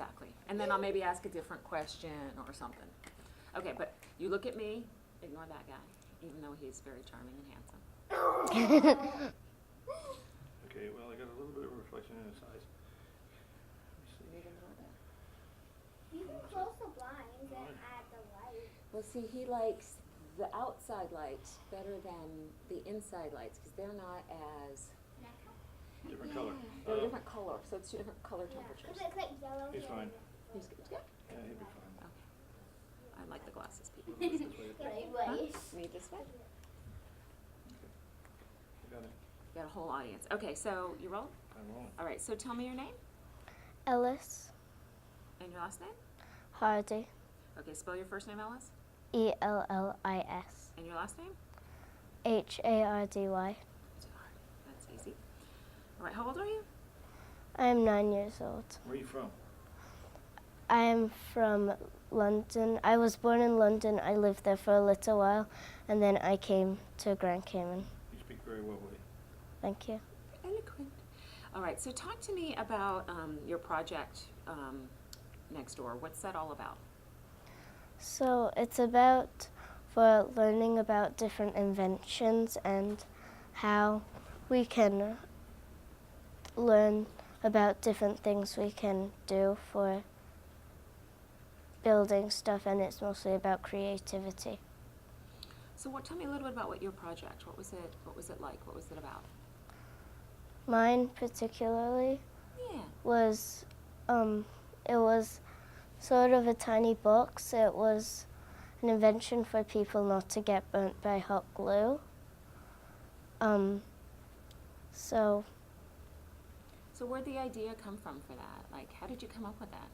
exactly. And then I'll maybe ask a different question or something. Okay, but you look at me, ignore that guy, even though he's very charming and handsome. Okay, well, I got a little bit of reflection in his eyes. You need a little bit. You can close the blinds and add the light. Well, see, he likes the outside lights better than the inside lights because they're not as... Different color. They're a different color, so it's two different color temperatures. Because it's like yellow He's here. fine. He's good. Good? Yeah, he'll be fine. Okay. I like the glasses, people. This way. Right. Read this way. You got it. Got a whole audience. Okay, so you roll? I'm rolling. All right, so tell me your name Ellis and your last name. Hardy, Okay, spell your first name, Ellis, ELLIS, and your last name. HARDY. That's easy. All right, how old are you? I'm 9 years old. Where are you from? I am from London. I was born in London. I lived there for a little while, and then I came to Grand Cayman. You speak very well, Woody. Thank you. Eloquent. All right, so talk to me about your project next door. What's that all about? So it's about for learning about different inventions and how we can learn about different things we can do for building stuff, and it's mostly about creativity. So tell me a little bit about what your project, what was it like? What was it about? Mine particularly Yeah. was, it was sort of a tiny box. It was an invention for people not to get burnt by hot glue. So where'd the idea come from for that? Like, how did you come up with that?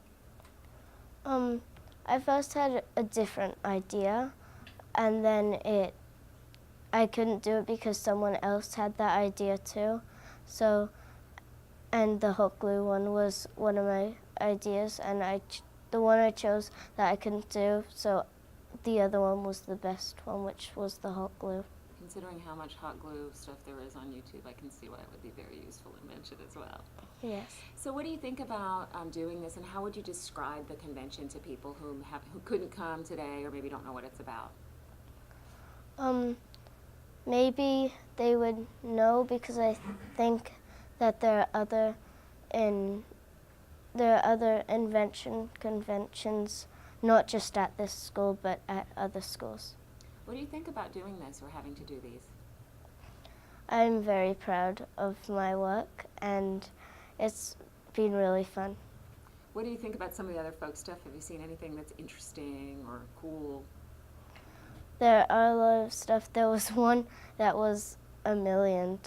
I first had a different idea, and then I couldn't do it because someone else had that idea too. So, and the hot glue one was one of my ideas, and the one I chose that I couldn't do, so the other one was the best one, which was the hot glue. Considering how much hot glue stuff there is on YouTube, I can see why it would be a very useful invention as well. Yes. So what do you think about doing this, and how would you describe the convention to people who couldn't come today or maybe don't know what it's about? Maybe they would know, because I think that there are other invention conventions, not just at this school, but at other schools. What do you think about doing this or having to do these? I'm very proud of my work, and it's been really fun. What do you think about some of the other folk stuff? Have you seen anything that's interesting or cool? There are a lot of stuff. There was one that was $1 million.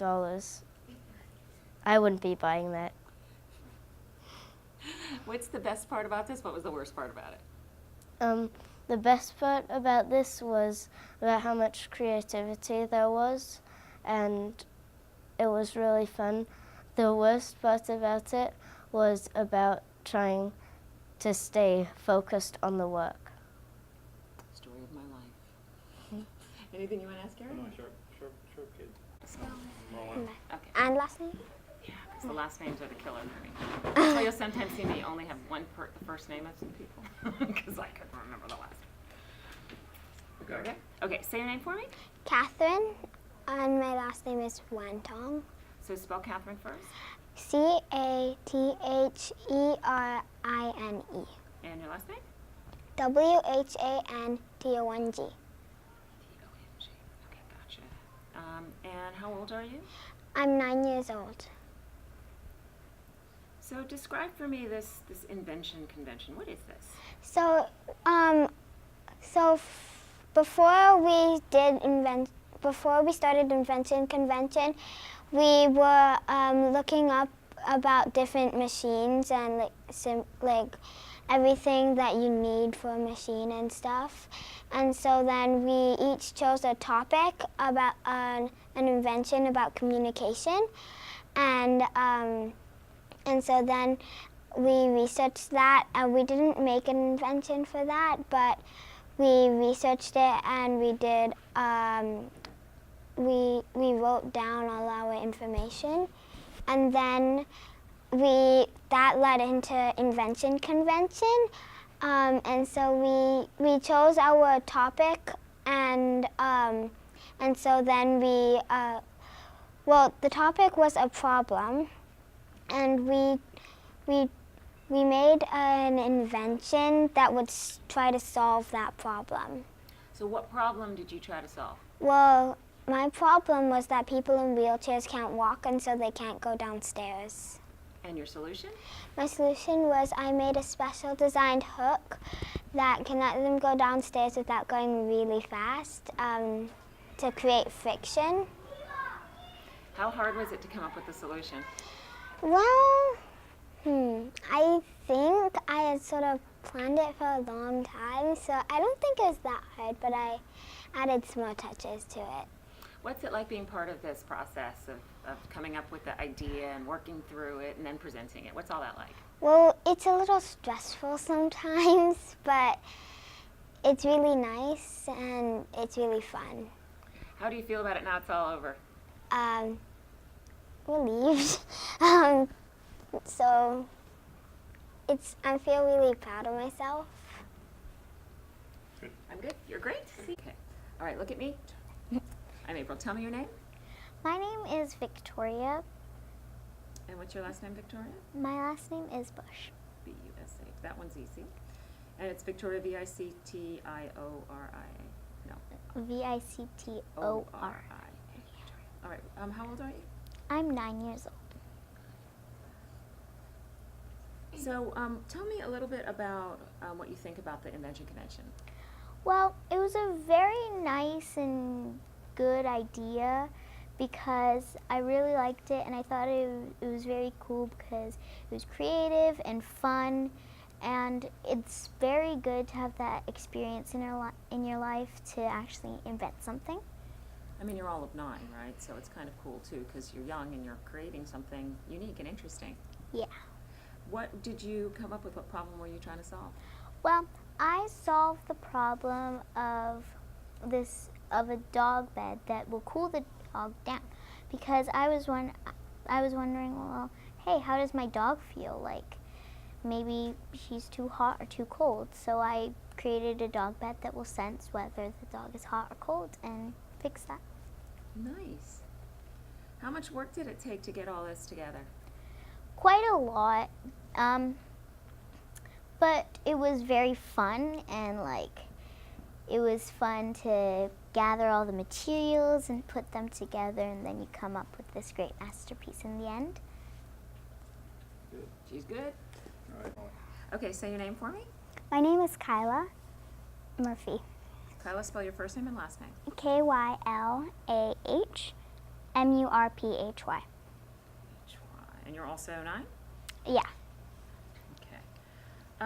I wouldn't be buying that. What's the best part about this? What was the worst part about it? The best part about this was about how much creativity there was, and it was really fun. The worst part about it was about trying to stay focused on the work. Story of my life. Anything you want to ask, Karen? Come on, sharp kid. Okay. And last name? Yeah, because the last names are the killer for me. So you'll sometimes see me only have the first name of some people because I couldn't remember the last name. Okay. Okay, say your name for me. Catherine, and my last name is Wantong. So spell Catherine first. CATHERINE. And your last name? WHANTONG. T-O-N-G. Okay, gotcha. And how old are you? I'm 9 years old. So describe for me this invention convention. What is this? So, before we started Invention Convention, we were looking up about different machines and like everything that you need for a machine and stuff. And so then we each chose a topic about an invention about communication, and so then we researched that, and we didn't make an invention for that, but we researched it, and we did we wrote down all our information, and then that led into Invention Convention. And so we chose our topic, and so then the topic was a problem, and we made an invention that would try to solve that problem. So what problem did you try to solve? Well, my problem was that people in wheelchairs can't walk, and so they can't go downstairs. And your solution? My solution was I made a special designed hook that can let them go downstairs without going really fast to create friction. How hard was it to come up with the solution? Well, I think I had sort of planned it for a long time, so I don't think it was that hard, but I added some more touches to it. What's it like being part of this process of coming up with the idea and working through it and then presenting it? What's all that like? Well, it's a little stressful sometimes, but it's really nice and it's really fun. How do you feel about it now it's all over? Relieved. So I feel really proud of myself. I'm good. You're great. Okay. All right, look at me. I'm April. Tell me your name. My name is Victoria. And what's your last name, Victoria? My last name is Bush. B-U-S-H. That one's easy. And it's Victoria, V-I-C-T-I-O-R-I-A. No. Victor. O-R-I. All right. How old are you? I'm 9 years old. So tell me a little bit about what you think about the Invention Convention. Well, it was a very nice and good idea because I really liked it, and I thought it was very cool because it was creative and fun, and it's very good to have that experience in your life to actually invent something. I mean, you're all of 9, right? So it's kind of cool, too, because you're young and you're creating something unique and interesting. Yeah. What did you come up with? What problem were you trying to solve? Well, I solved the problem of a dog bed that will cool the dog down, because I was wondering, well, hey, how does my dog feel? Like, maybe she's too hot or too cold. So I created a dog bed that will sense whether the dog is hot or cold and fix that. Nice. How much work did it take to get all this together? Quite a lot, but it was very fun, and it was fun to gather all the materials and put them together, and then you come up with this great masterpiece in the end. Good. She's good. All right. Okay, say your name for me. My name is Kyla Murphy. Kyla, spell your first name and last name. K-Y-L-A-H-M-U-R-P-H-Y. And you're also 9? Yeah. Okay.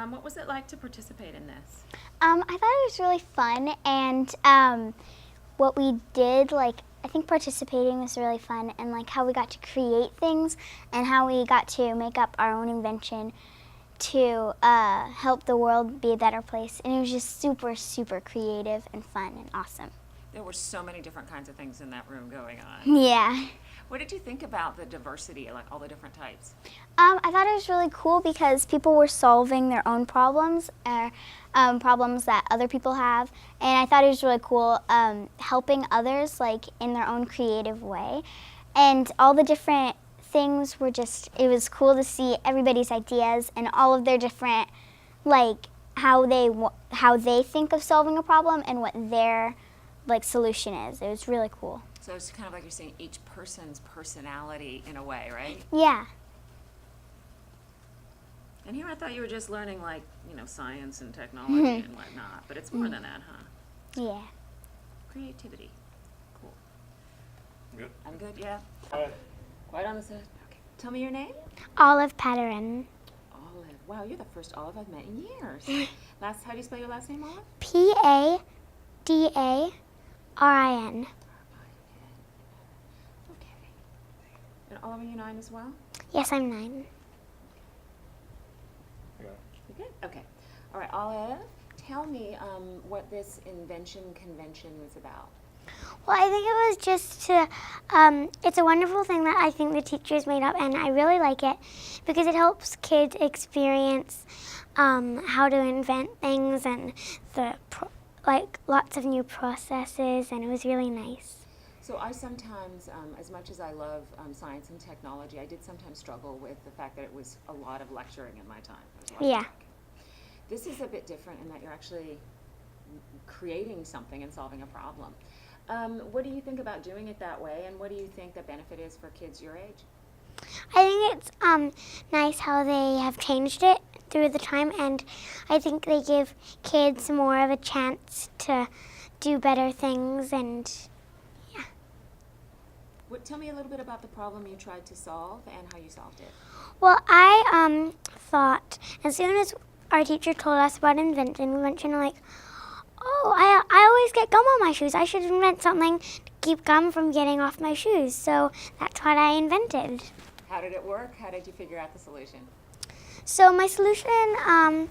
What was it like to participate in this? I thought it was really fun, and what we did, I think participating was really fun, and how we got to create things and how we got to make up our own invention to help the world be a better place. And it was just super, super creative and fun and awesome. There were so many different kinds of things in that room going on. Yeah. What did you think about the diversity, all the different types? I thought it was really cool because people were solving their own problems, or problems that other people have, and I thought it was really cool helping others in their own creative way. And all the different things were it was cool to see everybody's ideas and all of their different, how they think of solving a problem and what their solution is. It was really cool. So it's kind of like you're seeing each person's personality in a way, right? Yeah. And here I thought you were just learning science and technology and whatnot, but it's more than that, huh? Yeah. Creativity. Cool. Good. I'm good, yeah? All right. Quiet on the side. Okay. Tell me your name. Olive Patterin. Olive. Wow, you're the first Olive I've met in years. How do you spell your last name, Olive? P-A-D-A-R-I-N. Okay. And Olive, are you 9 as well? Yes, I'm 9. Yeah. You good? Okay. All right, Olive, tell me what this Invention Convention was about. Well, I think it was just to, it's a wonderful thing that I think the teachers made up, and I really like it because it helps kids experience how to invent things and like lots of new processes, and it was really nice. So I sometimes, as much as I love science and technology, I did sometimes struggle with the fact that it was a lot of lecturing in my time. It was a lot of Yeah. tech. This is a bit different in that you're actually creating something and solving a problem. What do you think about doing it that way, and what do you think the benefit is for kids your age? I think it's nice how they have changed it through the time, and I think they give kids more of a chance to do better things. And Tell me a little bit about the problem you tried to solve and how you solved it. well, I thought as soon as our teacher told us about invention, like, oh, I always get gum on my shoes. I should invent something to keep gum from getting off my shoes. So that's what I invented. How did it work? How did you figure out the solution? So my solution,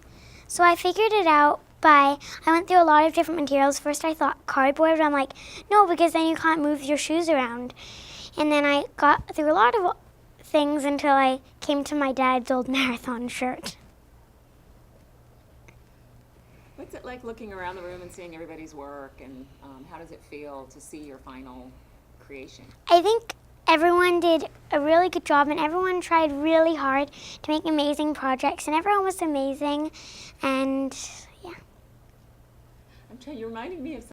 so I figured it out I went through a lot of different materials. First I thought cardboard, but I'm like, no, because then you can't move your shoes around. And then I got through a lot of things until I came to my dad's old marathon shirt. What's it like looking around the room and seeing everybody's work, and how does it feel to see your final creation? I think everyone did a really good job, and everyone tried really hard to make amazing projects, and everyone was amazing, and yeah. You're reminding me of